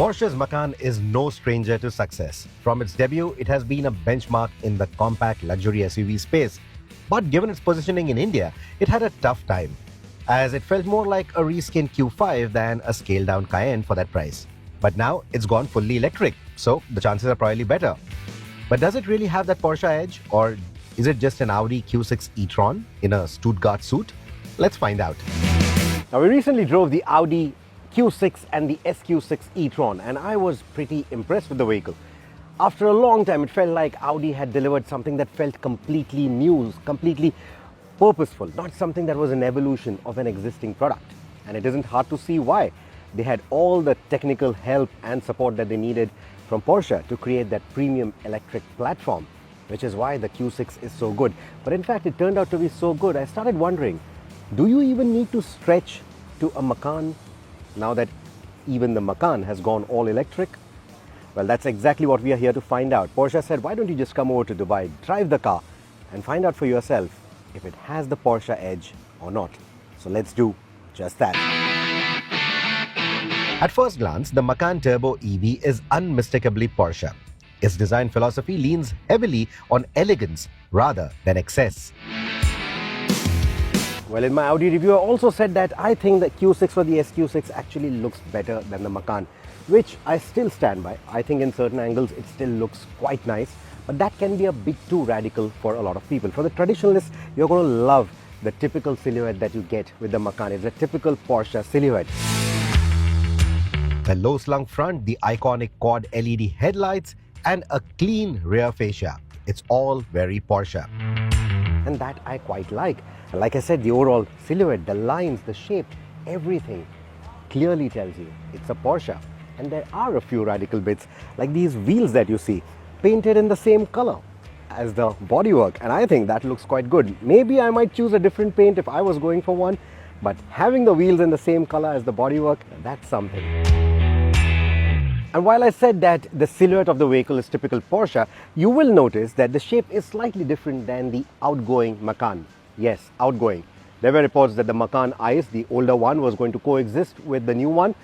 Porsche's Macan is no stranger to success. From its debut, it has been a benchmark in the compact luxury SUV space. But given its positioning in India, it had a tough time, as it felt more like a reskinned Q5 than a scaled-down Cayenne for that price. But now it's gone fully electric, so the chances are probably better. But does it really have that Porsche edge, or is it just an Audi Q6 e-tron in a Stuttgart suit? Let's find out. Now, we recently drove the Audi Q6 and the SQ6 e-tron, and I was pretty impressed with the vehicle. After a long time, it felt like Audi had delivered something that felt completely new, completely purposeful, not something that was an evolution of an existing product. And it isn't hard to see why. They had all the technical help and support that they needed from Porsche to create that premium electric platform, which is why the Q6 is so good. But in fact, it turned out to be so good, I started wondering, do you even need to stretch to a Macan now that even the Macan has gone all electric? Well, that's exactly what we are here to find out. Porsche said, why don't you just come over to Dubai, drive the car, and find out for yourself if it has the Porsche edge or not. So let's do just that. At first glance, the Macan Turbo EV is unmistakably Porsche. Its design philosophy leans heavily on elegance rather than excess. Well, in my Audi review, I also said that I think the Q6 or the SQ6 actually looks better than the Macan, which I still stand by. I think in certain angles it still looks quite nice, but that can be a bit too radical for a lot of people. For the traditionalists, you're going to love the typical silhouette that you get with the Macan. It's a typical Porsche silhouette. The low-slung front, the iconic quad LED headlights, and a clean rear fascia. It's all very Porsche. And that I quite like. And like I said, the overall silhouette, the lines, the shape, everything clearly tells you it's a Porsche. And there are a few radical bits, like these wheels that you see, painted in the same color as the bodywork. And I think that looks quite good. Maybe I might choose a different paint if I was going for one, but having the wheels in the same color as the bodywork, that's something. And while I said that the silhouette of the vehicle is typical Porsche, you will notice that the shape is slightly different than the outgoing Macan. Yes, outgoing. There were reports that the Macan ICE, the older one, was going to coexist with the new one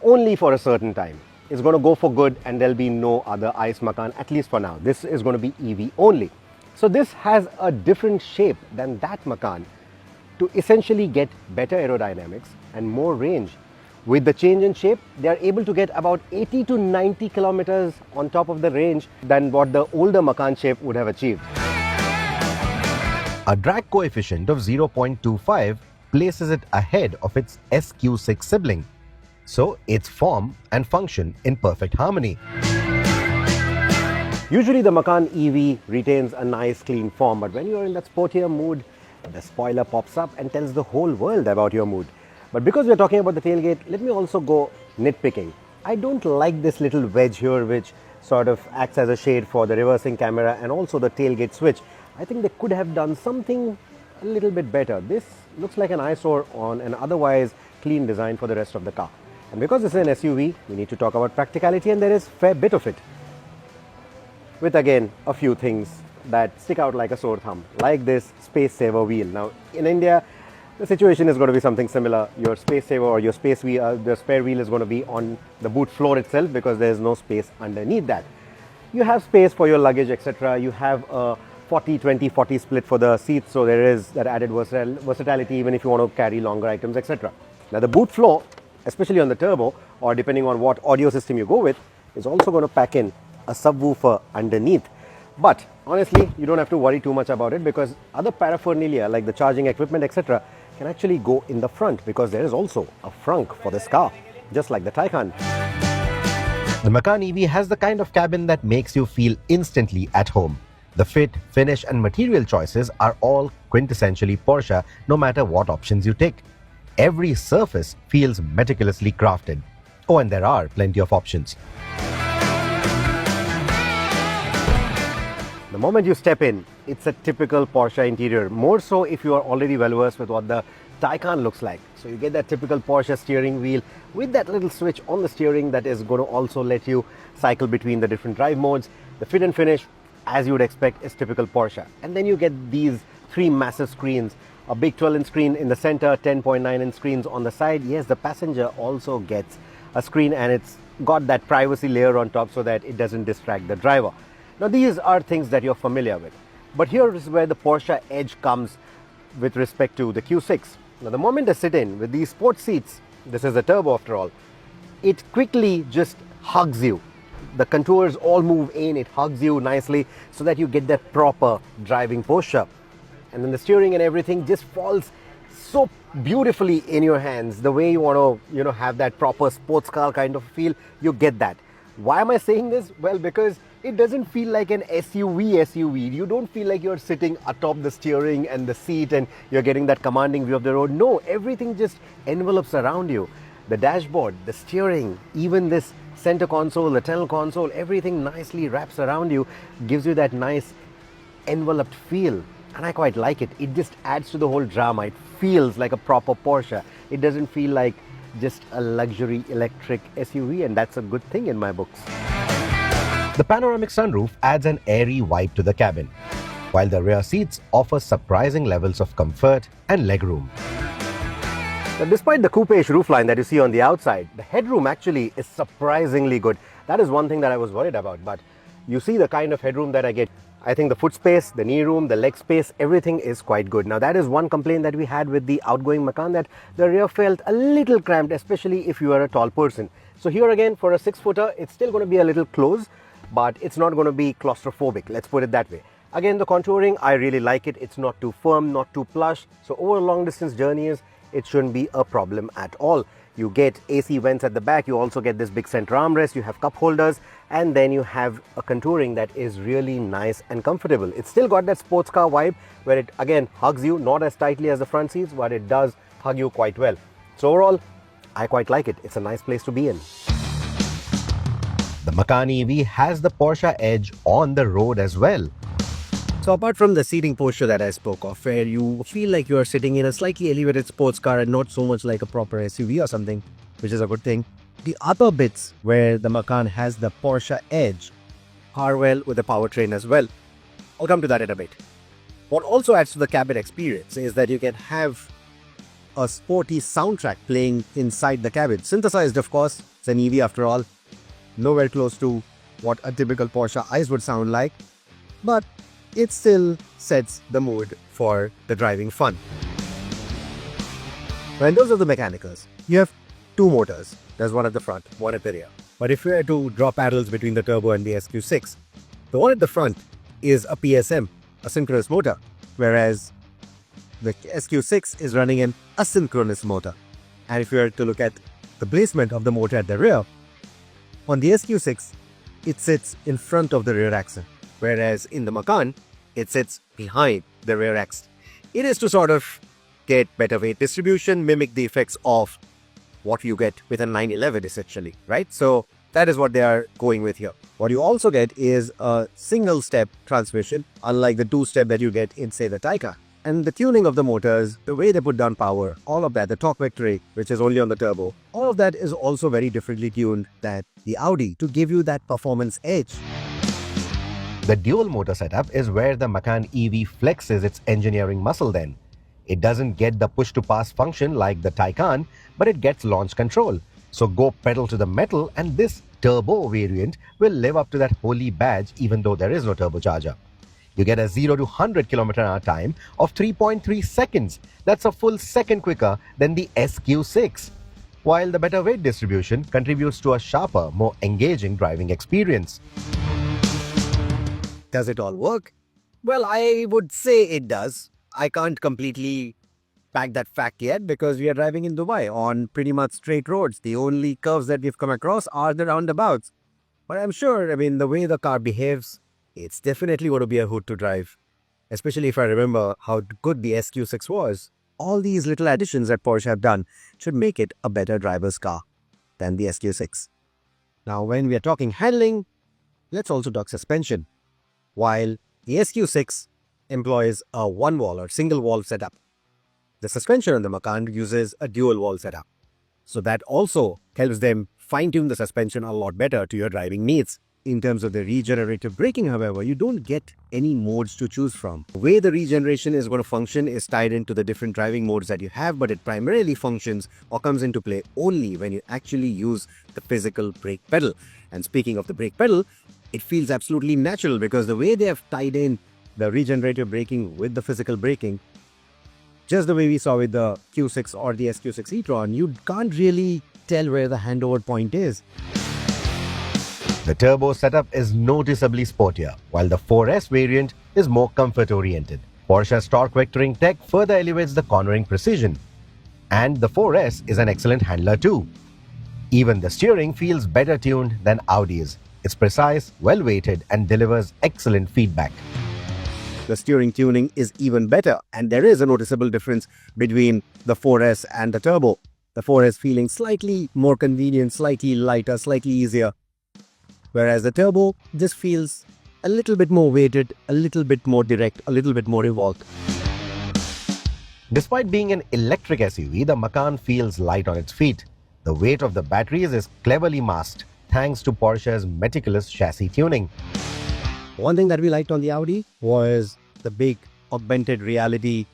only for a certain time. It's going to go for good and there'll be no other ICE Macan, at least for now. This is going to be EV only. So this has a different shape than that Macan to essentially get better aerodynamics and more range. With the change in shape, they are able to get about 80 to 90 kilometers on top of the range than what the older Macan shape would have achieved. A drag coefficient of 0.25 places it ahead of its SQ6 sibling, so its form and function in perfect harmony. Usually the Macan EV retains a nice clean form, but when you are in that sportier mood, the spoiler pops up and tells the whole world about your mood. But because we are talking about the tailgate, let me also go nitpicking. I don't like this little wedge here which sort of acts as a shade for the reversing camera and also the tailgate switch. I think they could have done something a little bit better. This looks like an eyesore on an otherwise clean design for the rest of the car. And because this is an SUV, we need to talk about practicality, and there is a fair bit of it. With again, a few things that stick out like a sore thumb, like this space saver wheel. Now, in India, the situation is going to be something similar. Your space saver or your space wheel, the spare wheel is going to be on the boot floor itself because there is no space underneath that. You have space for your luggage, etc. You have a 40-20-40 split for the seats, so there is that added versatility even if you want to carry longer items, etc. Now the boot floor, especially on the turbo or depending on what audio system you go with, is also going to pack in a subwoofer underneath. But honestly, you don't have to worry too much about it because other paraphernalia like the charging equipment, etc. can actually go in the front because there is also a frunk for this car, just like the Taycan. The Macan EV has the kind of cabin that makes you feel instantly at home. The fit, finish and material choices are all quintessentially Porsche no matter what options you take. Every surface feels meticulously crafted. Oh, and there are plenty of options. The moment you step in, it's a typical Porsche interior, more so if you are already well versed with what the Taycan looks like. So you get that typical Porsche steering wheel with that little switch on the steering that is going to also let you cycle between the different drive modes. The fit and finish, as you would expect, is typical Porsche. And then you get these three massive screens, a big 12-inch screen in the center, 10.9-inch screens on the side. Yes, the passenger also gets a screen and it's got that privacy layer on top so that it doesn't distract the driver. Now these are things that you're familiar with. But here is where the Porsche edge comes with respect to the Q6. Now the moment I sit in with these sports seats, this is a turbo after all, it quickly just hugs you. The contours all move in, it hugs you nicely so that you get that proper driving posture. And then the steering and everything just falls so beautifully in your hands. The way you want to, have that proper sports car kind of feel, you get that. Why am I saying this? Well, because it doesn't feel like an SUV. You don't feel like you're sitting atop the steering and the seat and you're getting that commanding view of the road. No, everything just envelops around you. The dashboard, the steering, even this center console, the tunnel console, everything nicely wraps around you, gives you that nice enveloped feel. And I quite like it. It just adds to the whole drama. It feels like a proper Porsche. It doesn't feel like just a luxury electric SUV, and that's a good thing in my books. The panoramic sunroof adds an airy vibe to the cabin, while the rear seats offer surprising levels of comfort and legroom. Now, despite the coupe-ish roofline that you see on the outside, the headroom actually is surprisingly good. That is one thing that I was worried about, but you see the kind of headroom that I get. I think the foot space, the knee room, the leg space, everything is quite good. Now that is one complaint that we had with the outgoing Macan, that the rear felt a little cramped, especially if you are a tall person. So here again, for a 6-footer, it's still going to be a little close, but it's not going to be claustrophobic, let's put it that way. Again, the contouring, I really like it. It's not too firm, not too plush. So over long distance journeys, it shouldn't be a problem at all. You get AC vents at the back, you also get this big center armrest, you have cup holders, and then you have a contouring that is really nice and comfortable. It's still got that sports car vibe where it again hugs you, not as tightly as the front seats, but it does hug you quite well. So overall, I quite like it. It's a nice place to be in. The Macan EV has the Porsche edge on the road as well. So apart from the seating posture that I spoke of, where you feel like you are sitting in a slightly elevated sports car and not so much like a proper SUV or something, which is a good thing, the other bits where the Macan has the Porsche edge are well with the powertrain as well. I'll come to that in a bit. What also adds to the cabin experience is that you can have a sporty soundtrack playing inside the cabin. Synthesized, of course. It's an EV after all. Nowhere close to what a typical Porsche ICE would sound like, but it still sets the mood for the driving fun. When those are the mechanicals, you have two motors. There's one at the front, one at the rear. But if you were to draw parallels between the turbo and the SQ6, the one at the front is a PSM, a synchronous motor, whereas the SQ6 is running an asynchronous motor. And if you were to look at the placement of the motor at the rear, on the SQ6, it sits in front of the rear axle, whereas in the Macan, it sits behind the rear axle. It is to sort of get better weight distribution, mimic the effects of what you get with a 911 essentially, right? So that is what they are going with here. What you also get is a single step transmission, unlike the two-step that you get in, say, the Taycan. And the tuning of the motors, the way they put down power, all of that, the torque vectoring, which is only on the turbo, all of that is also very differently tuned than the Audi to give you that performance edge. The dual motor setup is where the Macan EV flexes its engineering muscle then. It doesn't get the push-to-pass function like the Taycan, but it gets launch control. So go pedal to the metal, and this turbo variant will live up to that holy badge even though there is no turbocharger. You get a 0 to 100 km/h time of 3.3 seconds. That's a full second quicker than the SQ6. While the better weight distribution contributes to a sharper, more engaging driving experience. Does it all work? Well, I would say it does. I can't completely back that fact yet because we are driving in Dubai on pretty much straight roads. The only curves that we've come across are the roundabouts. But I'm sure, the way the car behaves, it's definitely going to be a hoot to drive. Especially if I remember how good the SQ6 was. All these little additions that Porsche have done should make it a better driver's car than the SQ6. Now, when we are talking handling, let's also talk suspension. While the SQ6 employs a one-valve or single-valve setup, the suspension on the Macan uses a dual-valve setup. So that also helps them fine-tune the suspension a lot better to your driving needs. In terms of the regenerative braking, however, you don't get any modes to choose from. The way the regeneration is going to function is tied into the different driving modes that you have, but it primarily functions or comes into play only when you actually use the physical brake pedal. And speaking of the brake pedal, it feels absolutely natural because the way they have tied in the regenerative braking with the physical braking, just the way we saw with the Q6 or the SQ6 e-tron, you can't really tell where the handover point is. The turbo setup is noticeably sportier, while the 4S variant is more comfort-oriented. Porsche's torque vectoring tech further elevates the cornering precision, and the 4S is an excellent handler too. Even the steering feels better tuned than Audi's. It's precise, well-weighted, and delivers excellent feedback. The steering tuning is even better, and there is a noticeable difference between the 4S and the turbo. The 4S feeling slightly more convenient, slightly lighter, slightly easier, whereas the turbo just feels a little bit more weighted, a little bit more direct, a little bit more evolved. Despite being an electric SUV, the Macan feels light on its feet. The weight of the batteries is cleverly masked thanks to Porsche's meticulous chassis tuning. One thing that we liked on the Audi was the big augmented reality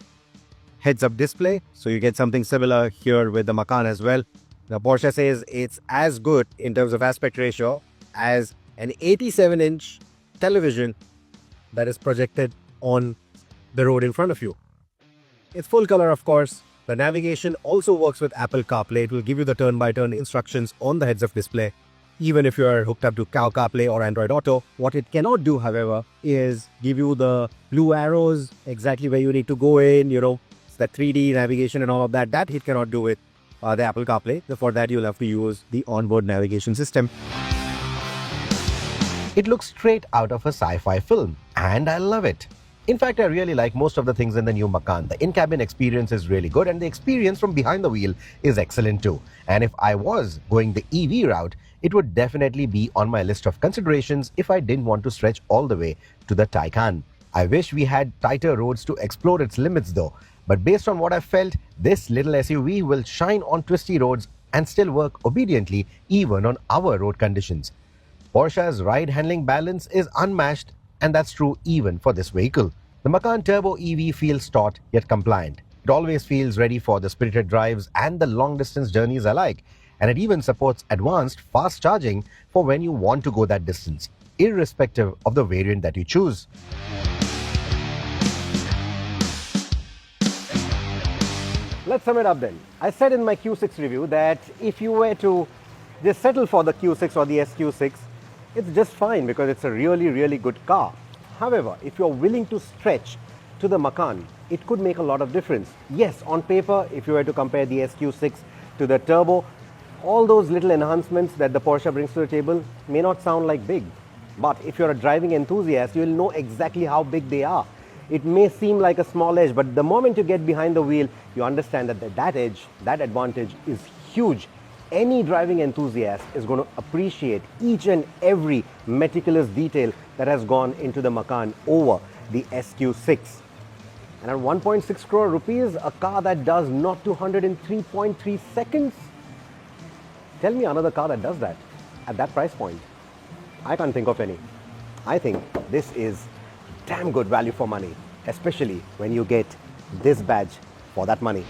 heads-up display. So you get something similar here with the Macan as well. Now Porsche says it's as good in terms of aspect ratio as an 87-inch television that is projected on the road in front of you. It's full color, of course. The navigation also works with Apple CarPlay. It will give you the turn-by-turn instructions on the heads-up display, even if you are hooked up to CarPlay or Android Auto. What it cannot do, however, is give you the blue arrows exactly where you need to go in, it's that 3D navigation and all of that. That it cannot do with the Apple CarPlay. For that, you'll have to use the onboard navigation system. It looks straight out of a sci-fi film, and I love it. In fact, I really like most of the things in the new Macan. The in-cabin experience is really good, and the experience from behind the wheel is excellent too. And if I was going the EV route, it would definitely be on my list of considerations if I didn't want to stretch all the way to the Taycan. I wish we had tighter roads to explore its limits though. But based on what I felt, this little SUV will shine on twisty roads and still work obediently even on our road conditions. Porsche's ride-handling balance is unmatched, and that's true even for this vehicle. The Macan Turbo EV feels taut yet compliant. It always feels ready for the spirited drives and the long-distance journeys alike, and it even supports advanced fast charging for when you want to go that distance, irrespective of the variant that you choose. Let's sum it up then. I said in my Q6 review that if you were to just settle for the Q6 or the SQ6, it's just fine because it's a really, really good car. However, if you're willing to stretch to the Macan, it could make a lot of difference. Yes, on paper, if you were to compare the SQ6 to the Turbo, all those little enhancements that the Porsche brings to the table may not sound like big. But if you're a driving enthusiast, you'll know exactly how big they are. It may seem like a small edge, but the moment you get behind the wheel, you understand that that edge, that advantage is huge. Any driving enthusiast is going to appreciate each and every meticulous detail that has gone into the Macan over the SQ6. And at 1.6 crore rupees, a car that does 0 to 100 in 3.3 seconds? Tell me another car that does that at that price point. I can't think of any. I think this is damn good value for money, especially when you get this badge for that money.